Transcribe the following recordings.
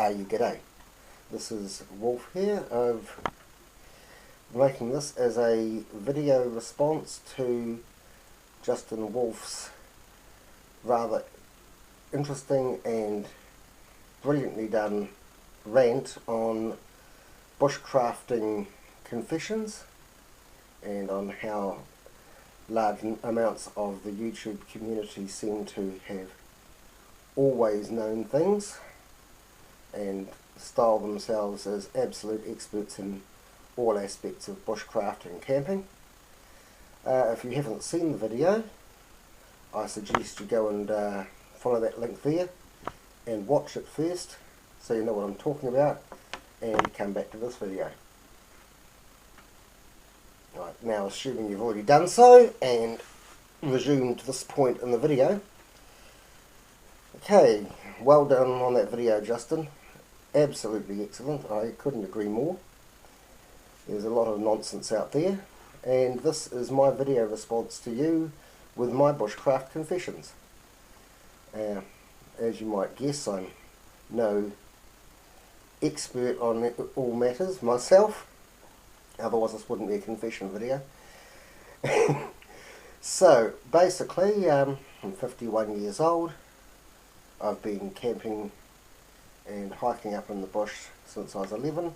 You g'day. This is Wolf here. I'm making this as a video response to Justin Wolf's rather interesting and brilliantly done rant on bushcrafting confessions and on how large amounts of the YouTube community seem to have always known things and style themselves as absolute experts in all aspects of bushcraft and camping. If you haven't seen the video, I suggest you go and follow that link there and watch it first so you know what I'm talking about, and come back to this video. Right, now assuming you've already done so and resumed this point in the video. Okay, well done on that video, Justin. Absolutely excellent. I couldn't agree more. There's a lot of nonsense out there, and this is my video response to you with my bushcraft confessions. As you might guess, I'm no expert on all matters myself, otherwise this wouldn't be a confession video. So basically, I'm 51 years old. I've been camping and hiking up in the bush since I was 11,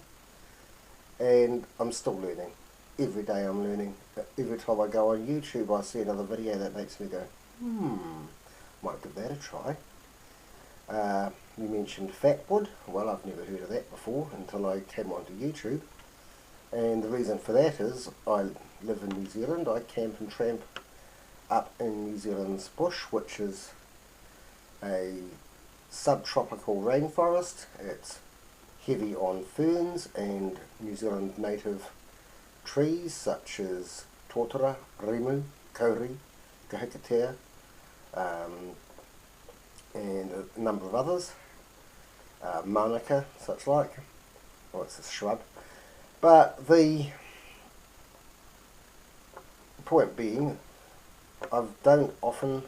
and I'm still learning. Every day I'm learning. Every time I go on YouTube I see another video that makes me go, might give that a try. You mentioned fatwood. Well, I've never heard of that before until I came onto YouTube, and the reason for that is I live in New Zealand. I camp and tramp up in New Zealand's bush, which is a subtropical rainforest. It's heavy on ferns and New Zealand native trees such as totara, rimu, kauri, kahikatea, and a number of others, manuka, such like. Well, it's a shrub. But the point being, I don't often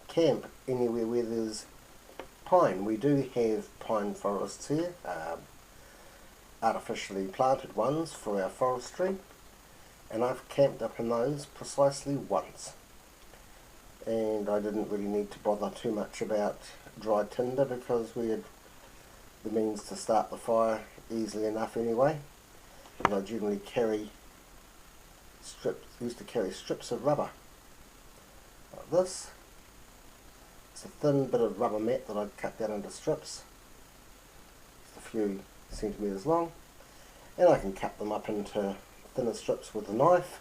camp anywhere where there's pine. We do have pine forests here, artificially planted ones for our forestry, and I've camped up in those precisely once, and I didn't really need to bother too much about dry tinder because we had the means to start the fire easily enough anyway, and I generally used to carry strips of rubber like this. It's a thin bit of rubber mat that I'd cut down into strips, just a few centimetres long, and I can cut them up into thinner strips with a knife,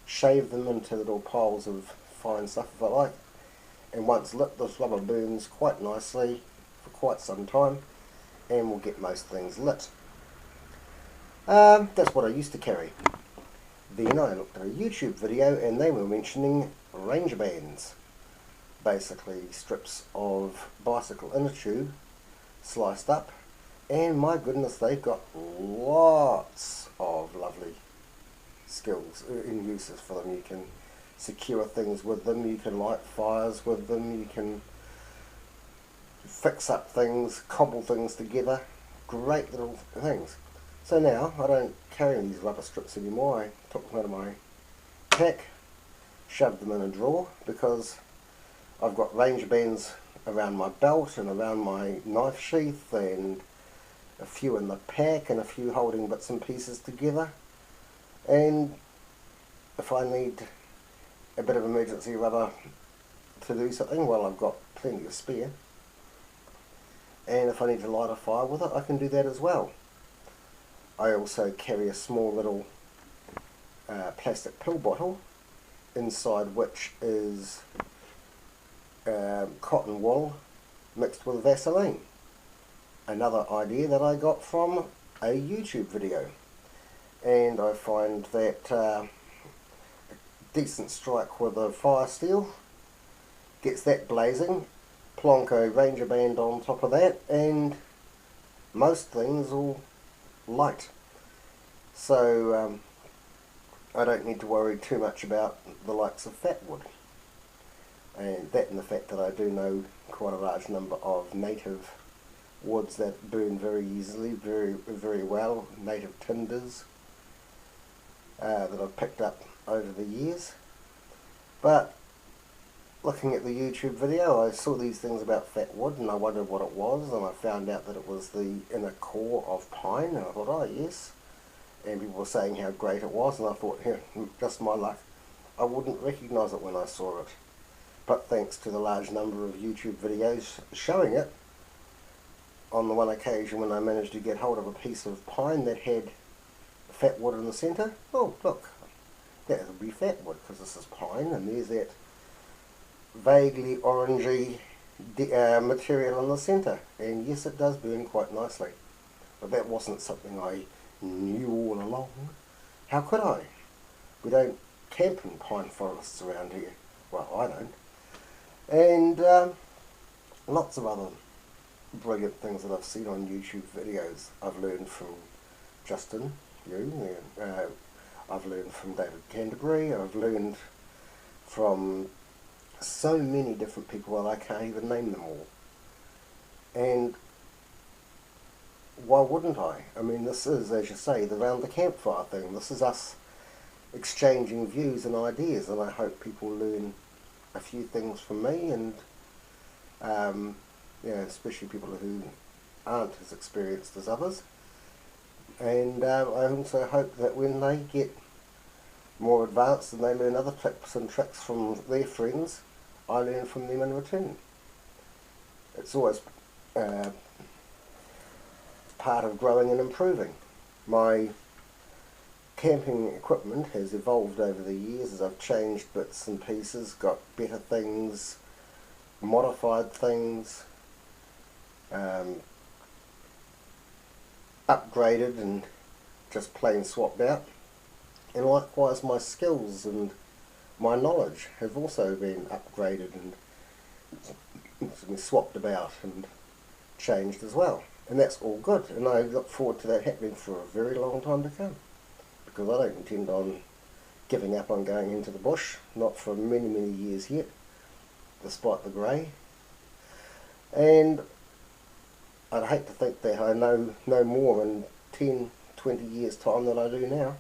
shave them into little piles of fine stuff if I like, and once lit, this rubber burns quite nicely for quite some time and will get most things lit. That's what I used to carry. Then I looked at a YouTube video and they were mentioning range bands. Basically strips of bicycle inner tube sliced up, and my goodness, they've got lots of lovely skills and uses for them. You can secure things with them, you can light fires with them, you can fix up things, cobble things together. Great little things. So now I don't carry these rubber strips anymore. I took them out of my pack, shoved them in a drawer, because I've got range bands around my belt and around my knife sheath, and a few in the pack and a few holding bits and pieces together. And if I need a bit of emergency rubber to do something, well, I've got plenty of spare. And if I need to light a fire with it, I can do that as well. I also carry a small little plastic pill bottle, inside which is cotton wool mixed with Vaseline. Another idea that I got from a YouTube video, and I find that a decent strike with a fire steel gets that blazing, plonk a ranger band on top of that, and most things will light. So I don't need to worry too much about the likes of fatwood. And that, and the fact that I do know quite a large number of native woods that burn very easily, very well, native tinders that I've picked up over the years. But looking at the YouTube video, I saw these things about fat wood and I wondered what it was, and I found out that it was the inner core of pine, and I thought, oh yes, and people were saying how great it was, and I thought, yeah, just my luck, I wouldn't recognise it when I saw it. But thanks to the large number of YouTube videos showing it, on the one occasion when I managed to get hold of a piece of pine that had fat wood in the centre, oh look, that would be fat wood because this is pine, and there's that vaguely orangey material in the centre, and yes, it does burn quite nicely. But that wasn't something I knew all along. How could I? We don't camp in pine forests around here. Well, I don't. And lots of other brilliant things that I've seen on YouTube videos. I've learned from Justin, I've learned from David Canterbury, I've learned from so many different people that I can't even name them all. And why wouldn't I? I mean, this is, as you say, the round the campfire thing. This is us exchanging views and ideas, and I hope people learn a few things from me, and especially people who aren't as experienced as others. And I also hope that when they get more advanced and they learn other tips and tricks from their friends, I learn from them in return. It's always part of growing and improving. My camping equipment has evolved over the years as I've changed bits and pieces, got better things, modified things, upgraded and just plain swapped out. And likewise my skills and my knowledge have also been upgraded and swapped about and changed as well. And that's all good, and I look forward to that happening for a very long time to come, because I don't intend on giving up on going into the bush, not for many, many years yet, despite the grey. And I'd hate to think that I know no more in 10, 20 years time than I do now.